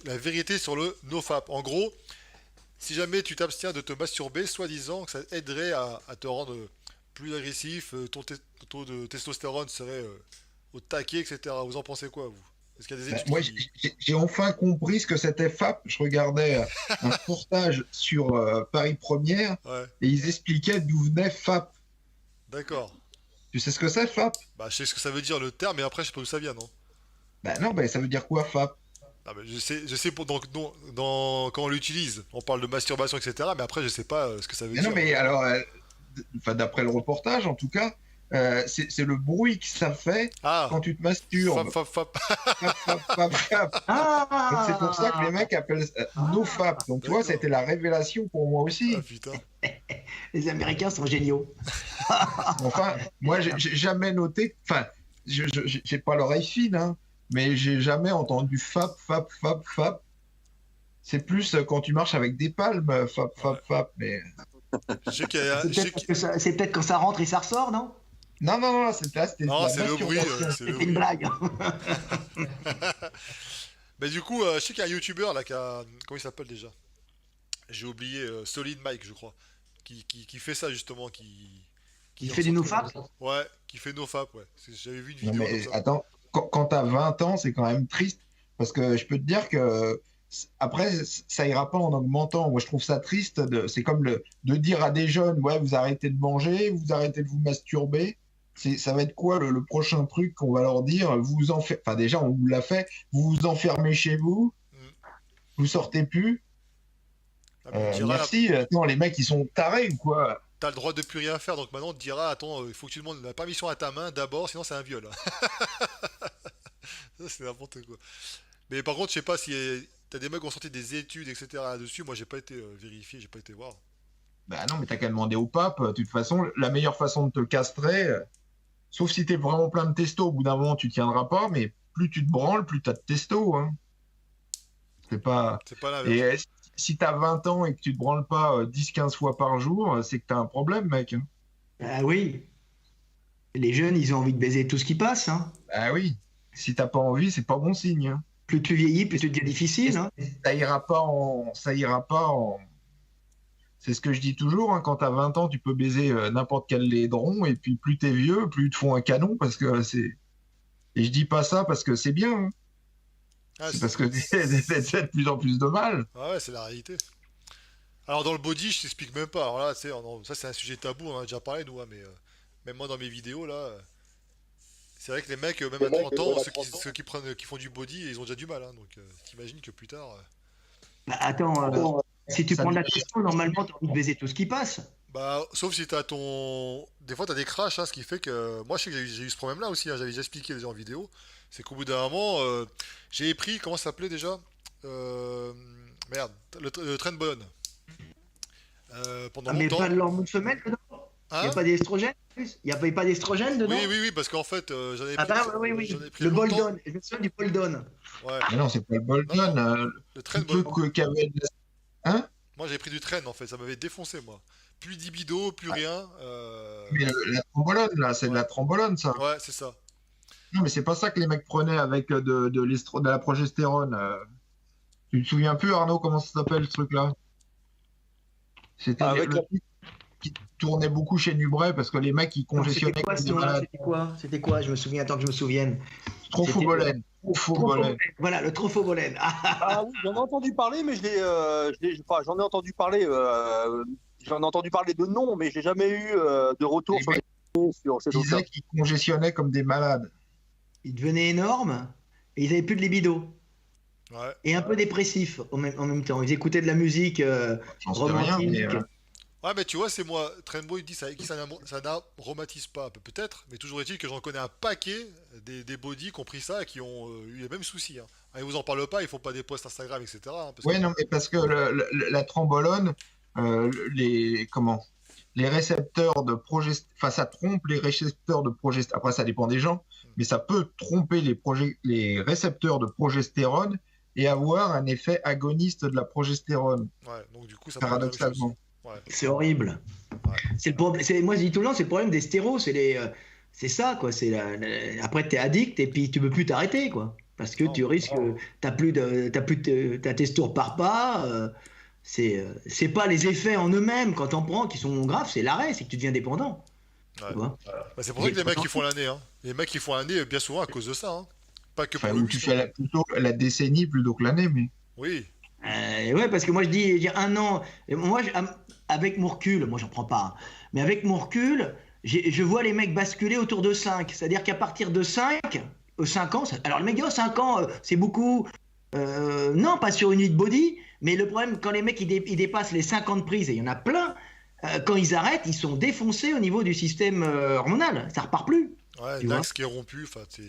la vérité sur le nofap. En gros, si jamais tu t'abstiens de te masturber, soi-disant que ça aiderait à te rendre plus agressif, ton taux de testostérone serait au taquet, etc. Vous en pensez quoi, vous? Est-ce qu'il y a des Ben, études moi, qui... j'ai enfin compris ce que c'était FAP. Je regardais un reportage sur Paris Première Ouais, et ils expliquaient d'où venait FAP. d'accord. Tu sais ce que c'est FAP? Bah, je sais ce que ça veut dire le terme, mais après, je sais pas d'où ça vient, non? Ben non, ben ça veut dire quoi FAP? Ah, mais je sais quand on l'utilise, on parle de masturbation, etc. Mais après, je sais pas ce que ça veut Mais non, dire. mais alors, enfin, d'après le reportage en tout cas, c'est le bruit que ça fait Ah, quand tu te fap, masturbes. fap, fap. Fap, fap, fap, fap. Donc c'est pour ça que les Ah! mecs appellent no FAP. Donc tu vois, ça a D'accord. été la révélation pour moi Ah, aussi. putain. Les Américains sont géniaux. Enfin, moi, j'ai jamais noté. Enfin, j'ai pas l'oreille fine, hein, mais j'ai jamais entendu fap, fap, fap, fap. C'est plus quand tu marches avec des palmes, fap, Ouais. fap, fap. Mais Je sais qu'il y a... C'est je sais peut-être qu'il- c'est peut-être quand ça rentre et ça ressort, non? non, non, non, c'était de Non, la c'est le bruit, masturbation. c'est le C'était une bruit. blague. Mais du coup, je sais qu'il y a un YouTuber là qui a... Comment il s'appelle déjà? J'ai oublié, Solid Mike, je crois. Qui fait ça justement, Il qui en fait du sorte... nofap? Ouais, qui fait nofap, ouais. J'avais vu une Non, vidéo comme mais ça. attends, quand t'as 20 ans, c'est quand même triste parce que je peux te dire que après, ça ira pas en augmentant. Moi, je trouve ça triste. C'est comme de dire à des jeunes, ouais, vous arrêtez de manger, vous arrêtez de vous masturber. Ça va être quoi le prochain truc qu'on va leur dire? Vous vous enfermez, enfin déjà, on vous l'a fait, vous vous enfermez chez vous, Hmm. vous sortez plus. Ah, mais on te dira, Merci. Attends, les mecs, ils sont tarés ou quoi? t'as le droit de plus rien faire, donc maintenant on te dira, attends, il faut que tu demandes la permission à ta main d'abord, sinon c'est un viol. Ça, c'est n'importe quoi. Mais par contre, je sais pas si t'as des mecs qui ont sorti des études, etc. là-dessus. Moi, j'ai pas été vérifié, j'ai pas été voir. Bah non, mais t'as qu'à demander au pape. De toute façon, la meilleure façon de te castrer, sauf si t'es vraiment plein de testo, au bout d'un moment, tu tiendras pas, mais plus tu te branles, plus t'as de testo, hein. C'est pas... C'est pas Et l'inverse. si t'as 20 ans et que tu te branles pas 10-15 fois par jour, c'est que t'as un problème, mec, hein. Ah oui. Les jeunes, ils ont envie de baiser tout ce qui passe, hein. Bah oui. Si t'as pas envie, c'est pas bon signe, hein. Plus tu vieillis, plus tu deviens Et difficile, hein. ça ira pas en... Ça ira pas en... C'est ce que je dis toujours, hein, quand t'as 20 ans, tu peux baiser n'importe quel laidron, et puis plus t'es vieux, plus ils te font un canon, parce que c'est... Et je dis pas ça parce que c'est bien, hein. Ah, C'est parce que c'est de plus en plus de mal. ah ouais, c'est la réalité. Alors, dans le body, je t'explique même pas. Alors là, tu sais, ça, c'est un sujet tabou, on en a déjà parlé, nous, hein, mais même moi, dans mes vidéos, là, c'est vrai que les mecs, même à 30 ans, ceux qui prennent, qui font du body, ils ont déjà du mal, hein, donc t'imagines que plus tard. Bah, attends, si tu Ça prends de la dépend. testo, normalement, tu as envie de baiser tout ce qui passe. Bah, sauf si t'as ton. Des fois, t'as des crashs, hein, ce qui fait que. Moi, je sais que j'ai eu ce problème-là aussi, hein, j'avais déjà expliqué déjà en vidéo. C'est qu'au bout d'un moment, j'ai pris, comment ça s'appelait déjà? Euh, Merde, le Trenbolone. Pendant Ah, mais pas longtemps. de l'hormone femelle dedans. Il n'y a Hein? pas d'estrogène en plus. Il n'y a pas d'estrogène Oui, dedans. oui, oui, parce qu'en fait, Ah bah oui, oui, j'en oui. ai pris Le longtemps. Boldon. Je me souviens du Boldon. Ouais. Mais non, c'est pas le Non, non, Bolton. le Tous ceux Trenbolone. qui avaient Hein? Moi, j'ai pris du Tren, en fait, ça m'avait défoncé, moi. Plus d'Ibido, plus rien. Mais la trombolone, là, c'est de Ouais, la trombolone, ça. ouais, c'est ça. Non, mais c'est pas ça que les mecs prenaient avec de la progestérone. Tu te souviens plus, Arnaud, comment ça s'appelle ce truc-là? C'était Avec le la... truc qui tournait beaucoup chez Nubray parce que les mecs, ils Donc, c'était congestionnaient quoi comme ce des nom-là? malades. C'était quoi? C'était quoi? Je me souviens, attends que je me souvienne. C'était Trophobolène. Trophobolène. Trophobolène. Voilà, le trophobolène. Ah oui, j'en ai entendu parler, mais enfin, j'en ai entendu parler de nom, mais j'ai jamais eu de retour Les sur mecs sur ces choses-là. disaient qu'ils congestionnaient comme des malades. Ils devenaient énormes et ils avaient plus de libido. Ouais. Et un peu dépressifs en même temps. Ils écoutaient de la musique J'en sais rien, romantique. mais Ouais, mais tu vois, c'est moi. Trainbow, il dit ça, ça n'aromatise pas. Peut-être, mais toujours est-il que j'en connais un paquet des body qui ont pris ça et qui ont eu les mêmes soucis, hein. Ah, ils vous en parlent pas, ils font pas des posts Instagram, etc., hein, parce que... ouais, non, mais parce que la trombolone, les récepteurs de progestérone, enfin, ça trompe les récepteurs de progestérone. Après, ça dépend des gens, mais ça peut tromper les récepteurs de progestérone et avoir un effet agoniste de la progestérone, Ouais, donc du coup, ça peut être la même chose. paradoxalement. Ouais, C'est horrible. ouais. C'est le problème. Moi, je dis tout le temps, c'est le problème des stéros. C'est ça, quoi. Après, t'es addict et puis tu peux plus t'arrêter, quoi. Parce que Non, tu risques, ta testo repart pas. C'est pas les effets en eux-mêmes quand on prend qui sont graves, c'est l'arrêt, c'est que tu deviens dépendant. ouais. Tu vois. Bah, c'est pour ça que les mecs qui font l'année, hein. Les mecs qui font l'année, bien souvent à cause de ça, hein. Pas que pour Enfin, le ou tu muscle. fais plutôt la décennie plutôt que l'année, mais. Oui. Ouais, parce que moi je dis un an. Et moi, avec mon recul, moi j'en prends pas, hein, mais avec mon recul, je vois les mecs basculer autour de 5. C'est-à-dire qu'à partir de 5 ans, alors le mec dit oh, 5 ans, c'est beaucoup. Non, pas sur une unit body, mais le problème, quand les mecs ils dépassent les 50 prises, et il y en a plein, quand ils arrêtent, ils sont défoncés au niveau du système hormonal. Ça repart plus. Ouais, Tu vois. l'axe qui est rompu, enfin, c'est.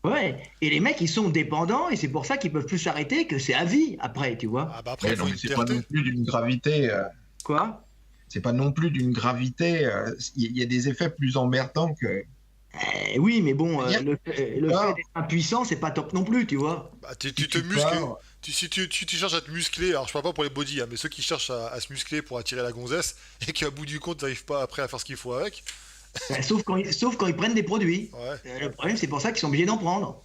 Ouais, et les mecs ils sont dépendants et c'est pour ça qu'ils peuvent plus s'arrêter que c'est à vie après, tu vois. Ah bah après, Ouais, il faut non, mais une c'est pas non fierté. plus d'une gravité. Quoi? C'est pas non plus d'une gravité. Il y a des effets plus emmerdants que. Oui, mais bon, C'est-à-dire le Ah. fait d'être impuissant, c'est pas top non plus, tu vois. Bah, tu Si te tu muscles. pars, Si tu cherches à te muscler, alors je parle pas pour les body, hein, mais ceux qui cherchent à se muscler pour attirer la gonzesse et qui, à bout du compte, n'arrivent pas après à faire ce qu'il faut avec. Sauf quand ils prennent des produits. Ouais, Le problème, c'est pour ça qu'ils sont obligés d'en prendre.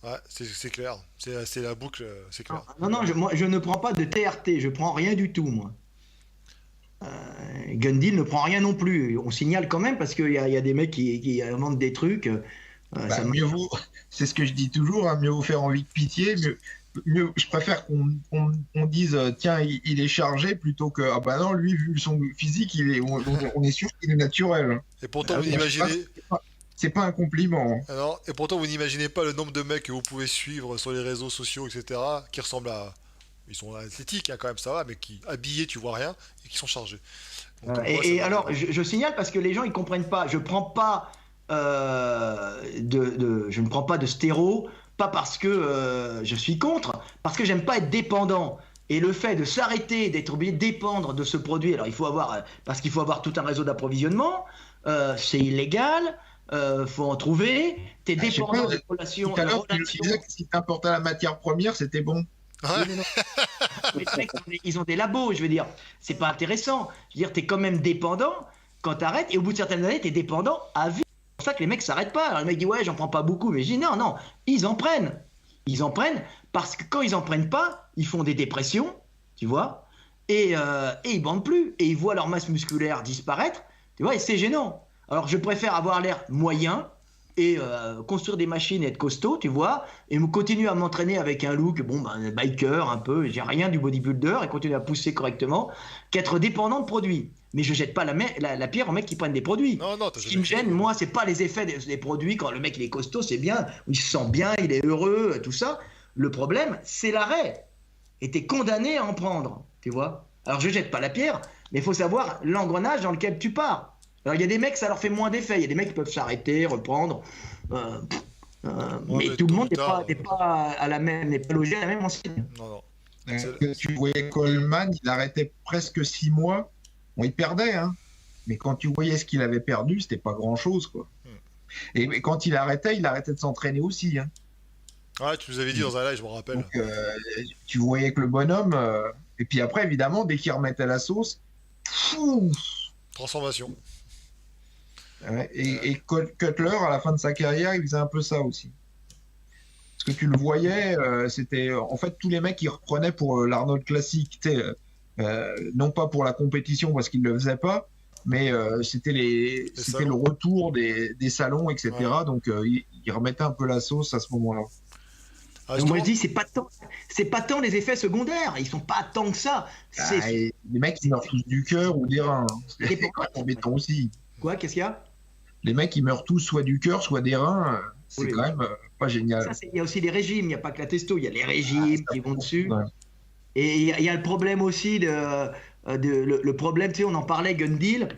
ouais, c'est clair. C'est la boucle, c'est clair. Non, non, moi, je ne prends pas de TRT, je prends rien du tout, moi. Gundeal ne prend rien non plus. On signale quand même parce qu'il y a des mecs qui inventent des trucs. bah, Ça me- mieux vaut, c'est ce que je dis toujours, hein, mieux vaut faire envie de pitié, je préfère qu'on dise tiens, il est chargé plutôt que ah bah non, lui, vu son physique, on est sûr qu'il est naturel, hein. Et pourtant, Ah vous oui, n'imaginez. C'est pas un compliment, hein. Alors, et pourtant, vous n'imaginez pas le nombre de mecs que vous pouvez suivre sur les réseaux sociaux, etc., qui ressemblent à. Ils sont athlétiques, hein, quand même, ça va, mais qui, habillés, tu vois rien, et qui sont chargés. Donc, comme quoi, Et ça- alors, je signale parce que les gens ils comprennent pas. Je prends pas je ne prends pas de stéro, pas parce que je suis contre, parce que j'aime pas être dépendant. Et le fait de s'arrêter, d'être obligé de dépendre de ce produit, alors il faut avoir, parce qu'il faut avoir tout un réseau d'approvisionnement, c'est illégal, faut en trouver. T'es Ah, je sais dépendant pas, des relations. Tout à l'heure, tu relations- disais que si t'importais la matière première, c'était bon. Ouais. Oui, mais mais les mecs, ils ont des labos, je veux dire. C'est pas intéressant. Je veux dire, t'es quand même dépendant quand t'arrêtes, et au bout de certaines années, t'es dépendant à vie. C'est pour ça que les mecs s'arrêtent pas. Alors, le mec dit, ouais, j'en prends pas beaucoup. Mais je dis, non, non, ils en prennent. Ils en prennent parce que quand ils en prennent pas, ils font des dépressions, tu vois, et ils bandent plus. Et ils voient leur masse musculaire disparaître, tu vois, et c'est gênant. Alors, je préfère avoir l'air moyen et construire des machines et être costaud, tu vois, et continuer à m'entraîner avec un look, bon, ben, biker un peu, j'ai rien du bodybuilder, et continuer à pousser correctement, qu'être dépendant de produits. Mais je jette pas la pierre aux mecs qui prennent des produits. Non, non, t'as Ce qui jamais me gêne, moi, c'est pas les effets des produits, quand le mec il est costaud, c'est bien, il se sent bien, il est heureux, tout ça. Le problème, c'est l'arrêt. Et t'es condamné à en prendre, tu vois. Alors je jette pas la pierre, mais il faut savoir l'engrenage dans lequel tu pars. Alors il y a des mecs, ça leur fait moins d'effet. Il y a des mecs qui peuvent s'arrêter, reprendre. Mais mais tout le tôt monde ou tard, n'est pas à la même, n'est pas logé à la même enseigne. Non, non. Tu voyais Coleman, il arrêtait presque 6 mois. Bon, il perdait, hein. Mais quand tu voyais ce qu'il avait perdu, c'était pas grand-chose, quoi. Et quand il arrêtait de s'entraîner aussi, hein. Ouais, tu nous avais dit dans un live, je me rappelle. Donc, tu voyais que le bonhomme. Et puis après, évidemment, dès qu'il remettait la sauce, fou. Transformation. Ouais, et Cutler, à la fin de sa carrière, il faisait un peu ça aussi. Parce que tu le voyais, c'était en fait tous les mecs qui reprenaient pour l'Arnold classique, tu sais, non pas pour la compétition parce qu'ils le faisaient pas, mais c'était c'était le salons. retour des salons, etc. Ouais. Donc ils remettaient un peu la sauce à ce moment-là. Ah, Donc, moi je justement, dis, c'est pas tant les effets secondaires, ils sont pas tant que ça. C'est Ah, et les mecs ils meurent tous du cœur ou des reins, hein. Ça dépend. C'est embêtant aussi. quoi, qu'est-ce qu'il y a? Les mecs ils meurent tous soit du cœur, soit des reins. C'est Oui. quand même pas génial. Ça, il y a aussi les régimes, il n'y a pas que la testo, il y a les régimes qui vont dessus. Ouais. Et il y a le problème aussi le problème, tu sais, on en parlait, Gundeal,